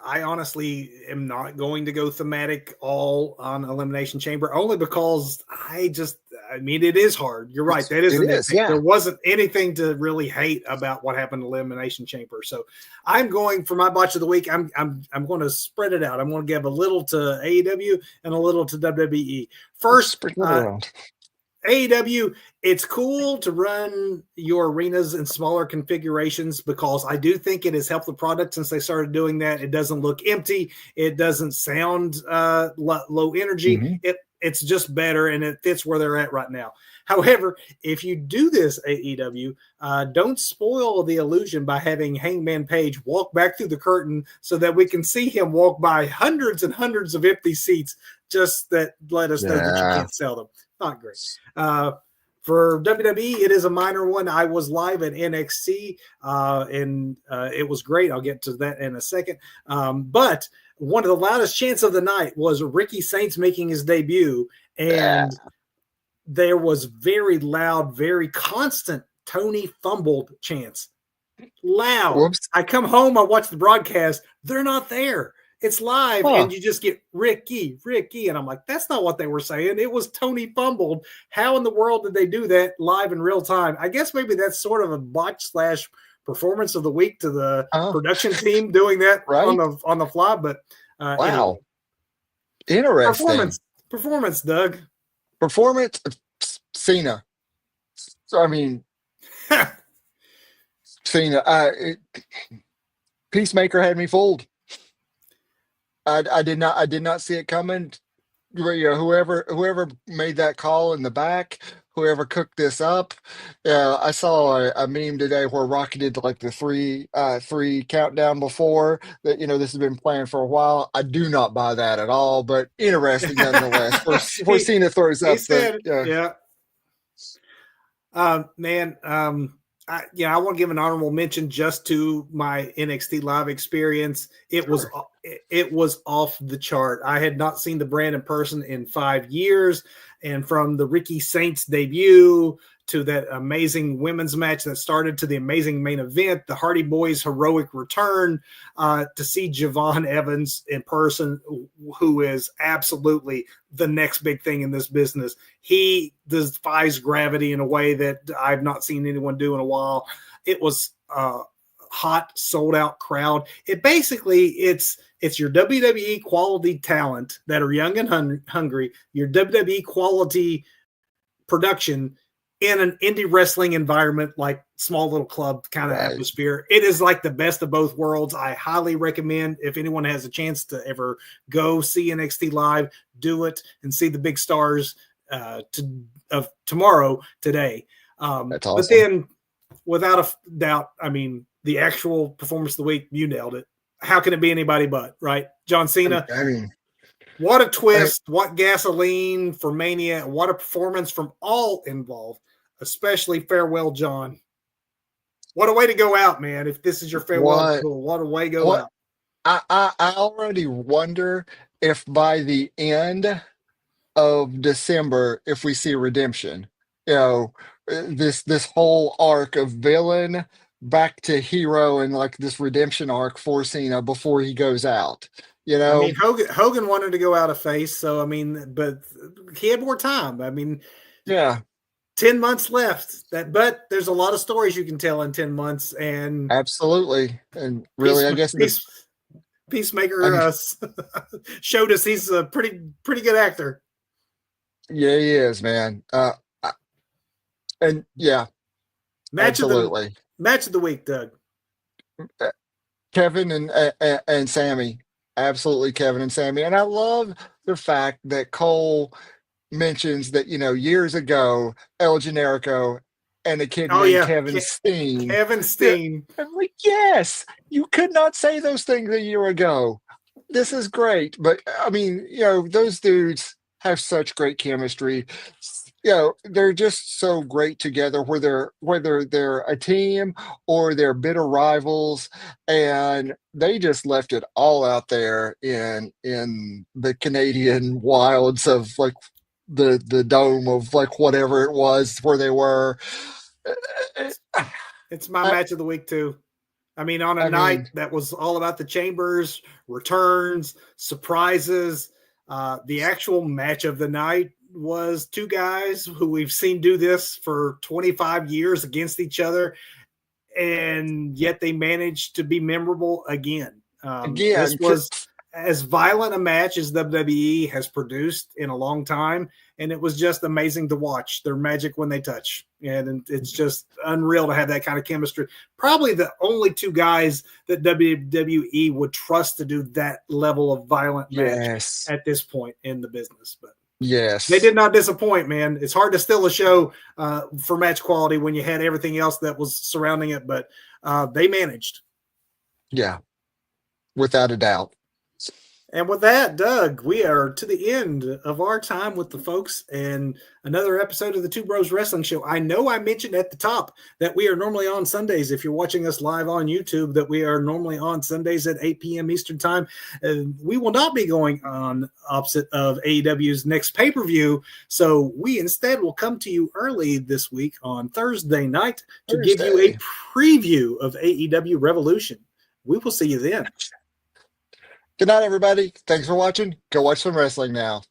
I honestly am not going to go thematic all on Elimination Chamber, only because I mean, it is hard. You're right. That is It a is, nitpick. yeah. There wasn't anything to really hate about what happened in Elimination Chamber. So I'm going for my botch of the week. I'm going to spread it out. I'm going to give a little to AEW and a little to WWE. First, Sprinkle it around. AEW, it's cool to run your arenas in smaller configurations because I do think it has helped the product since they started doing that. It doesn't look empty. It doesn't sound low energy. Mm-hmm. It's just better, and it fits where they're at right now. However, if you do this, AEW, don't spoil the illusion by having Hangman Page walk back through the curtain so that we can see him walk by hundreds and hundreds of empty seats, just that let us know that you can't sell them. Not great. For WWE, it is a minor one. I was live at NXT, and it was great. I'll get to that in a second. But one of the loudest chants of the night was Ricky Saints making his debut, and there was very loud, very constant Tony fumbled chants. Loud. Whoops. I come home, I watch the broadcast. They're not there. It's live, and you just get Ricky, and I'm like, that's not what they were saying. It was Tony fumbled. How in the world did they do that live in real time? I guess maybe that's sort of a botch / performance of the week to the production team doing that on the fly. But wow, anyway. Interesting performance, Doug. Performance, Cena. So I mean, Cena. Peacemaker had me fooled. I did not see it coming. Whoever made that call in the back, whoever cooked this up. I saw a meme today where Rocky did like the three countdown before that. This has been planned for a while. I do not buy that at all, but interesting nonetheless. Where Cena throws up man. I want to give an honorable mention just to my NXT live experience. It was off the chart. I had not seen the brand in person in 5 years, and from the Ricky Saints debut to that amazing women's match that started to the amazing main event, the Hardy Boys' heroic return, to see Javon Evans in person, who is absolutely the next big thing in this business. He defies gravity in a way that I've not seen anyone do in a while. It was hot, sold out crowd. It's your WWE quality talent that are young and hungry, your WWE quality production in an indie wrestling environment, like small little club kind of atmosphere. It is like the best of both worlds. I highly recommend, if anyone has a chance to ever go see NXT live, do it and see the big stars of tomorrow today. That's awesome. But then, without a doubt, I mean, the actual performance of the week, you nailed it. How can it be anybody but, right? John Cena. I mean, what a twist, what gasoline for Mania, what a performance from all involved, especially Farewell John. What a way to go out, man. If this is your farewell tour, what a way to go out. I already wonder if by the end of December, if we see redemption. This whole arc of villain back to hero and like this redemption arc for Cena before he goes out. I mean, Hogan wanted to go out of face, so I mean, but he had more time. I mean, 10 months left. But there's a lot of stories you can tell in 10 months, and absolutely, and really, I guess Peacemaker showed us he's a pretty good actor. Yeah, he is, man. And yeah, absolutely. Match of the week, Doug. Kevin and Sammy. Absolutely, Kevin and Sammy. And I love the fact that Cole mentions that, years ago, El Generico and a kid named Kevin Steen. Kevin Steen. I'm like, yes, you could not say those things a year ago. This is great. But, I mean, those dudes have such great chemistry. They're just so great together, whether they're a team or they're bitter rivals, and they just left it all out there in the Canadian wilds of like the dome of like whatever it was where they were. It's my match of the week too. I mean, on a I night mean, that was all about the chambers, returns, surprises, the actual match of the night was two guys who we've seen do this for 25 years against each other, and yet they managed to be memorable again. This again, was as violent a match as WWE has produced in a long time, and it was just amazing to watch their magic when they touch. And it's just unreal to have that kind of chemistry. Probably the only two guys that WWE would trust to do that level of violent match yes, at this point in the business. But they yes, did not disappoint, man. It's hard to steal a show for match quality when you had everything else that was surrounding it, but they managed. yeah, without a doubt. And with that, Doug, we are to the end of our time with the folks and another episode of the Two Bros Wrestling Show. I know I mentioned at the top that we are normally on Sundays. If you're watching us live on YouTube, that we are normally on Sundays at 8 p.m. Eastern Time. We will not be going on opposite of AEW's next pay-per-view. So we instead will come to you early this week on Thursday night to give you a preview of AEW Revolution. We will see you then. Good night, everybody. Thanks for watching. Go watch some wrestling now.